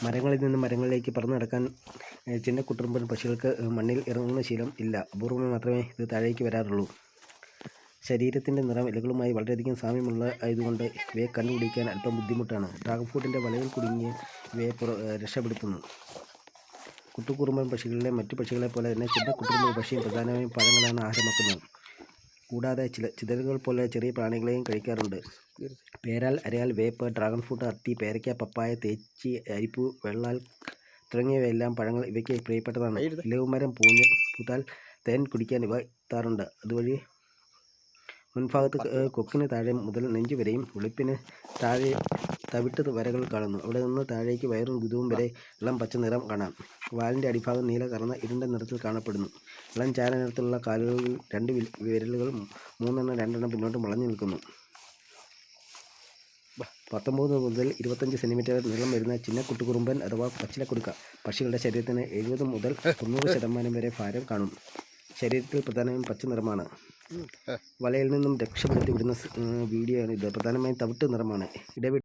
മരങ്ങളിൽ നിന്ന് മരങ്ങളിലേക്ക് പറന്നു നടക്കാൻ ചിന്നക്കുട്ടുറുമ്പൻ പക്ഷികൾക്ക് മണ്ണിൽ ഇറങ്ങുന്ന ശീലം ഇല്ല. അപൂർവമായി മാത്രമേ ഇത് താഴേക്ക് വരാറുള്ളൂ. ശരീരത്തിൻ്റെ നിറം ഇലകളുമായി വളരെയധികം സാമ്യമുള്ള ആയതുകൊണ്ട് ഇവയെ കണ്ടുപിടിക്കാൻ അല്പം ബുദ്ധിമുട്ടാണ്. ഡ്രാഗൺ ഫ്രൂട്ടിൻ്റെ വലയിൽ കുടുങ്ങി ഇവയെ രക്ഷപ്പെടുത്തുന്നു. കുട്ടുകുറുമ്പൻ പക്ഷികളിലെ മറ്റു പക്ഷികളെ പോലെ തന്നെ ചിന്നക്കുട്ടുറുമ്പൻ പക്ഷിയും പ്രധാനമായും പഴങ്ങളാണ് ആഹാരമാക്കുന്നത്. കൂടാതെ ചിതലുകൾ പോലെ ചെറിയ പ്രാണികളെയും കഴിക്കാറുണ്ട്. പേരാൽ, അരയാൽ, വേപ്പ്, ഡ്രാഗൺ ഫ്രൂട്ട്, അത്തി, പേരയ്ക്ക, പപ്പായ, തേച്ചി, അരിപ്പൂ, വെള്ളാൽ തുടങ്ങിയവയെല്ലാം പഴങ്ങൾ ഇവയ്ക്ക് പ്രിയപ്പെട്ടതാണ്. ഇലവുമരം പൂത്താൽ തേൻ കുടിക്കാൻ ഇവ എത്താറുണ്ട്. അതുവഴി മുൻഭാഗത്ത് കൊക്കിന് താഴെ മുതൽ നെഞ്ചു വരെയും വെളുപ്പിന് താഴെ തവിട്ട് വരകൾ കാണുന്നു. അവിടെ നിന്ന് താഴേക്ക് വയറും ഗുദവും വരെ ഇളം പച്ച നിറം കാണാം. വാലിൻ്റെ അടിഭാഗം നീല കറന്ന ഇരുണ്ട നിറത്തിൽ കാണപ്പെടുന്നു. ഇളം ചാര നിറത്തിലുള്ള കാലുകളിൽ 2 വിരലുകൾ 3 2 പിന്നോട്ട് വളഞ്ഞു നിൽക്കുന്നു. 19 മുതൽ 25 സെൻറ്റിമീറ്റർ നീളം വരുന്ന ചിന്നക്കുട്ടുകുറുമ്പൻ അഥവാ പച്ചിലക്കുടുക്ക പക്ഷികളുടെ ശരീരത്തിന് 70 മുതൽ 90% വരെ ഭാരം കാണും. ശരീരത്തിൽ പ്രധാനമായും പച്ച നിറമാണ്. വലയിൽ നിന്നും രക്ഷപ്പെടുത്തി വിടുന്ന വീഡിയോ ആണ് ഇത്. പ്രധാനമായും തവിട്ട് നിറമാണ്.